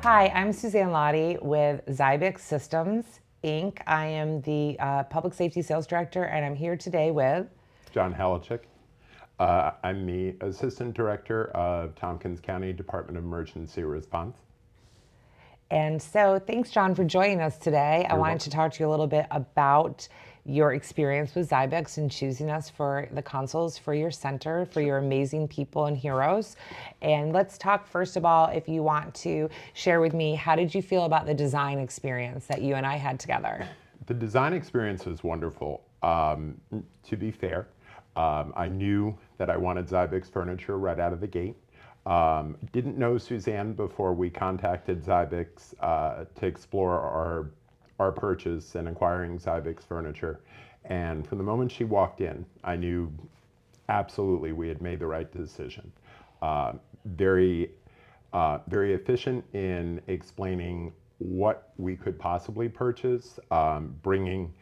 Hi, I'm Susanne Lottie with Xybix Systems, Inc. I am the Public Safety Sales Director, and I'm here today with John Halaychik. I'm the Assistant Director of Tompkins County Department of Emergency Response. And so thanks, John, for joining us today. I wanted to talk to you a little bit about your experience with Xybix and choosing us for the consoles for your center, for your amazing people and heroes. And let's talk, first of all, if you want to share with me, how did you feel about the design experience that you and I had together? The design experience was wonderful. To be fair, I knew that I wanted Xybix furniture right out of the gate. Didn't know Susanne before we contacted Xybix to explore our purchase and acquiring Xybix furniture. And from the moment she walked in, I knew absolutely we had made the right decision. Very efficient in explaining what we could possibly purchase, bringing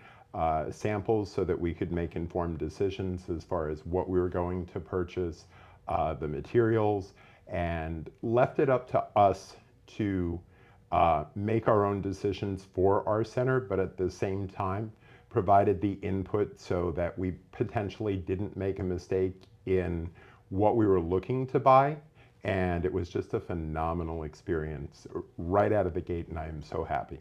samples so that we could make informed decisions as far as what we were going to purchase, the materials, and left it up to us to make our own decisions for our center, but at the same time provided the input so that we potentially didn't make a mistake in what we were looking to buy. And it was just a phenomenal experience right out of the gate, and I am so happy.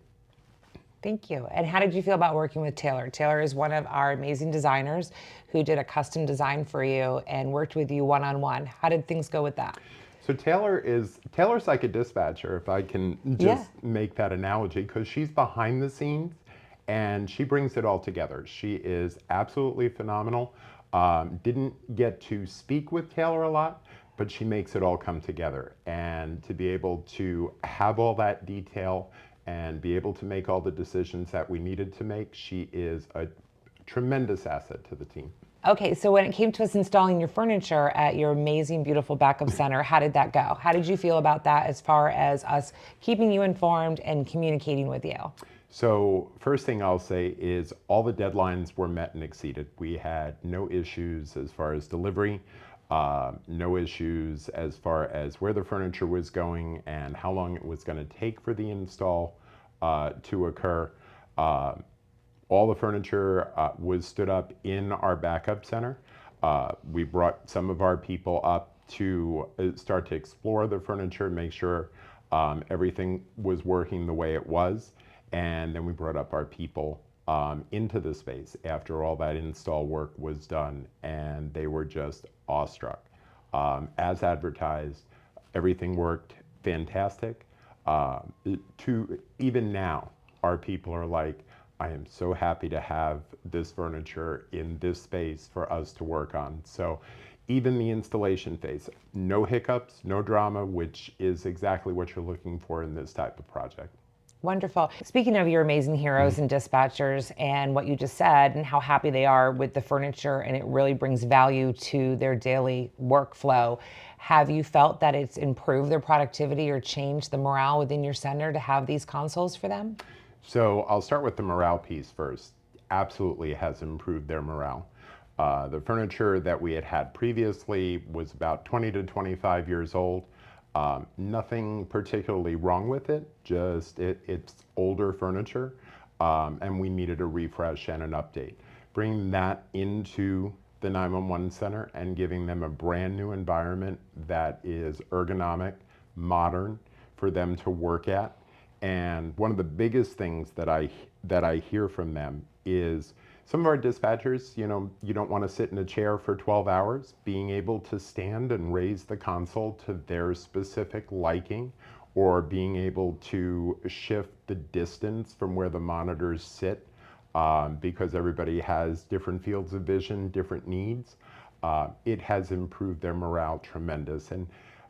Thank you. And how did you feel about working with Taylor? Taylor is one of our amazing designers who did a custom design for you and worked with you one-on-one. How did things go with that? So Taylor's like a dispatcher, if I can just make that analogy, because she's behind the scenes and she brings it all together. She is absolutely phenomenal. Didn't get to speak with Taylor a lot, but she makes it all come together. And to be able to have all that detail and be able to make all the decisions that we needed to make, she is a tremendous asset to the team. Okay, so when it came to us installing your furniture at your amazing, beautiful backup center, how did that go? How did you feel about that as far as us keeping you informed and communicating with you? So first thing I'll say is all the deadlines were met and exceeded. We had no issues as far as delivery, no issues as far as where the furniture was going and how long it was going to take for the install to occur. All the furniture was stood up in our backup center. We brought some of our people up to start to explore the furniture, make sure everything was working the way it was. And then we brought up our people into the space after all that install work was done, and they were just awestruck. As advertised, everything worked fantastic. Even now, our people are like, I am so happy to have this furniture in this space for us to work on. So even the installation phase, no hiccups, no drama, which is exactly what you're looking for in this type of project. Wonderful. Speaking of your amazing heroes and dispatchers and what you just said and how happy they are with the furniture and it really brings value to their daily workflow, have you felt that it's improved their productivity or changed the morale within your center to have these consoles for them? So I'll start with the morale piece first. Absolutely has improved their morale. The furniture that we had previously was about 20 to 25 years old. Nothing particularly wrong with it, just it's older furniture, and we needed a refresh and an update. Bringing that into the 911 center and giving them a brand new environment that is ergonomic, modern for them to work at. And one of the biggest things that I hear from them is some of our dispatchers, you don't want to sit in a chair for 12 hours. Being able to stand and raise the console to their specific liking, or being able to shift the distance from where the monitors sit, because everybody has different fields of vision, different needs, it has improved their morale tremendous. And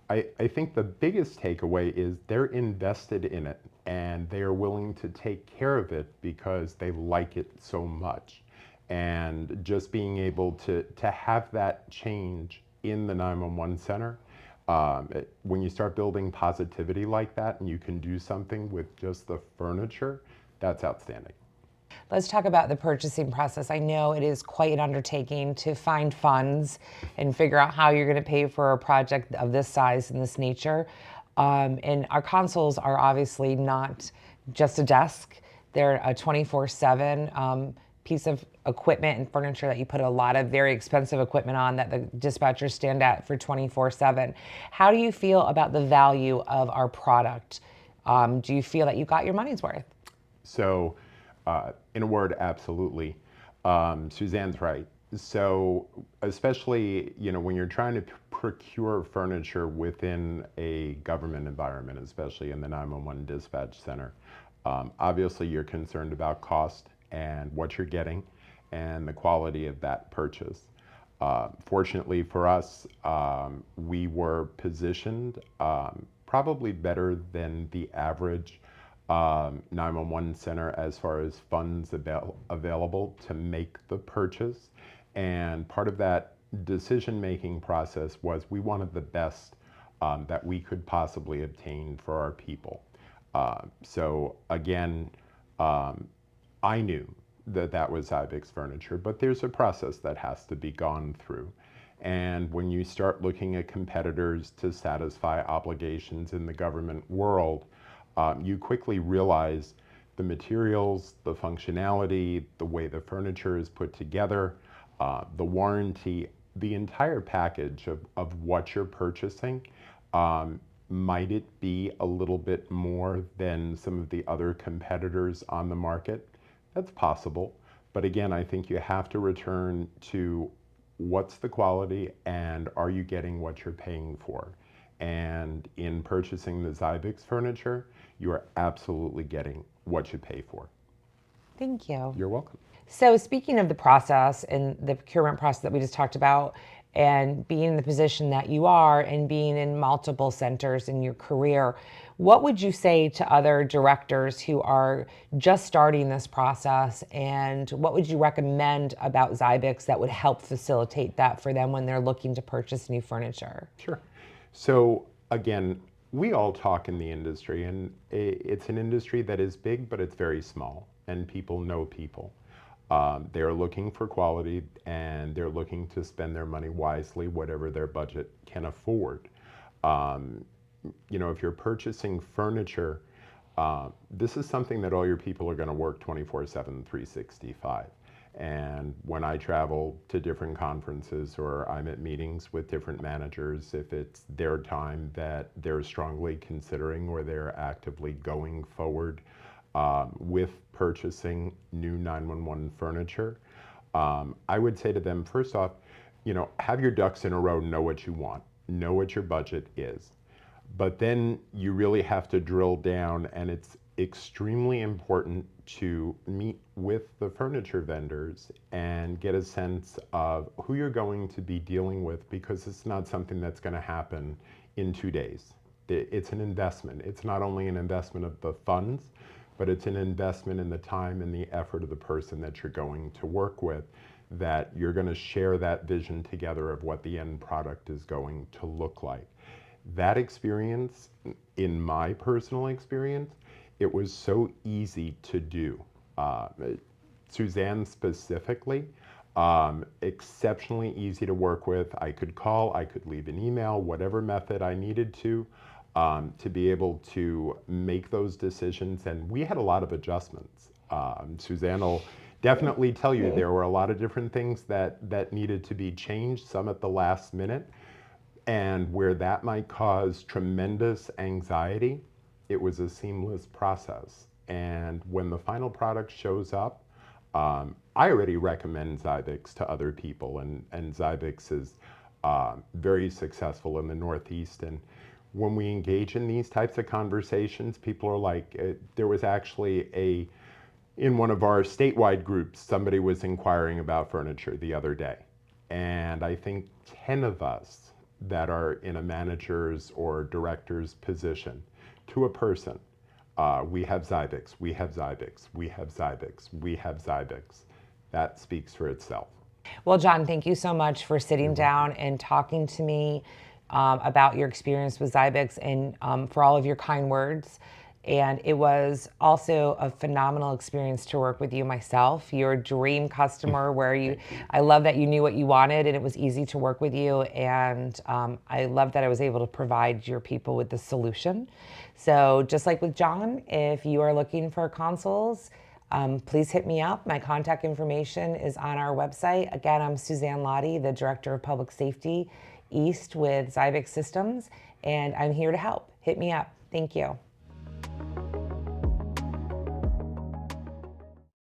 I think the biggest takeaway is they're invested in it and they are willing to take care of it because they like it so much. And just being able to have that change in the 911 center, when you start building positivity like that and you can do something with just the furniture, that's outstanding. Let's talk about the purchasing process. I know it is quite an undertaking to find funds and figure out how you're going to pay for a project of this size and this nature. And our consoles are obviously not just a desk. They're a 24/7 piece of equipment and furniture that you put a lot of very expensive equipment on that the dispatchers stand at for 24/7. How do you feel about the value of our product? Do you feel that you got your money's worth? So, in a word, absolutely. Suzanne's right. So, especially, when you're trying to procure furniture within a government environment, especially in the 911 dispatch center, obviously you're concerned about cost and what you're getting and the quality of that purchase. Fortunately for us, we were positioned probably better than the average 911 center as far as funds available to make the purchase. And part of that decision-making process was we wanted the best that we could possibly obtain for our people. So again, I knew that that was Xybix furniture, but there's a process that has to be gone through. And when you start looking at competitors to satisfy obligations in the government world, you quickly realize the materials, the functionality, the way the furniture is put together, the warranty, the entire package of what you're purchasing. Might it be a little bit more than some of the other competitors on the market? That's possible. But again, I think you have to return to what's the quality and are you getting what you're paying for? And in purchasing the Xybix furniture, you are absolutely getting what you pay for. Thank you. You're welcome. So speaking of the process and the procurement process that we just talked about, and being in the position that you are and being in multiple centers in your career, what would you say to other directors who are just starting this process, and what would you recommend about Xybix that would help facilitate that for them when they're looking to purchase new furniture? Sure. So again, we all talk in the industry, and it's an industry that is big, but it's very small, and people know people. They're looking for quality and they're looking to spend their money wisely, whatever their budget can afford. If you're purchasing furniture, this is something that all your people are going to work 24/7, 365. And when I travel to different conferences or I'm at meetings with different managers, if it's their time that they're strongly considering or they're actively going forward with purchasing new 911 furniture, I would say to them, first off, have your ducks in a row, know what you want, know what your budget is. But then you really have to drill down, and it's extremely important to meet with the furniture vendors and get a sense of who you're going to be dealing with, because it's not something that's going to happen in 2 days. It's an investment. It's not only an investment of the funds, but it's an investment in the time and the effort of the person that you're going to work with, that you're going to share that vision together of what the end product is going to look like. That experience, in my personal experience, it was so easy to do. Suzanne specifically, exceptionally easy to work with. I could call, I could leave an email, whatever method I needed to be able to make those decisions. And we had a lot of adjustments. Suzanne will definitely tell you there were a lot of different things that needed to be changed, some at the last minute. And where that might cause tremendous anxiety, it was a seamless process. And when the final product shows up, I already recommend Xybix to other people, and Xybix is very successful in the Northeast. And when we engage in these types of conversations, people are like, there was actually in one of our statewide groups, somebody was inquiring about furniture the other day. And I think 10 of us that are in a manager's or director's position, to a person, we have Xybix, we have Xybix, we have Xybix, we have Xybix. That speaks for itself. Well, John, thank you so much for sitting down and talking to me about your experience with Xybix, and for all of your kind words. And it was also a phenomenal experience to work with you myself. You're a dream customer where I love that you knew what you wanted and it was easy to work with you. And I love that I was able to provide your people with the solution. So just like with John, if you are looking for consoles, please hit me up. My contact information is on our website. Again, I'm Susanne Lottie, the Director of Public Safety East with Xybix Systems, and I'm here to help. Hit me up. Thank you.